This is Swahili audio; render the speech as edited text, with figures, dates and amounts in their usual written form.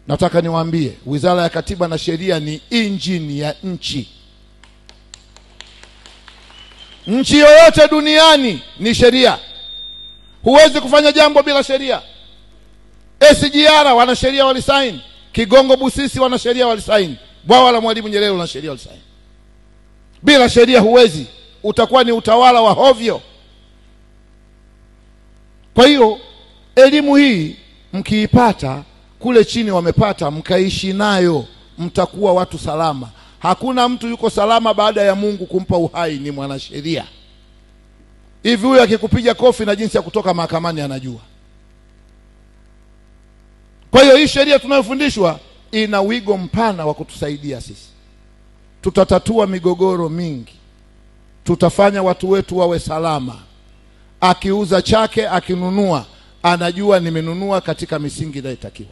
Nataka niwaambie, Wizara ya Katiba na Sheria ni injini ya nchi. Nchi yoyote duniani ni sheria. Huwezi kufanya jambo bila sheria. SGR wana sheria walisaini, Kigongo Busisi wana sheria walisaini, bwawa la Mwalimu Nyerere wana sheria walisaini. Bila sheria huwezi, utakuwa ni utawala wa hovyo. Kwa hiyo elimu hii mkiipata, kule chini wamepata, mkaishi nayo, mtakuwa watu salama. Hakuna mtu yuko salama baada ya Mungu kumpa uhai, ni mwanasheria. Hivi huyu akikupiga kofi na jinsi ya kutoka mahakamani anajua. Kwa hiyo hii sheria tunayofundishwa ina wigo mpana wa kutusaidia sisi. Tutatatua migogoro mingi. Tutafanya watu wetu wawe salama. Akiuza chake, akinunua, anajua nimenunua katika misingi inayotakiwa.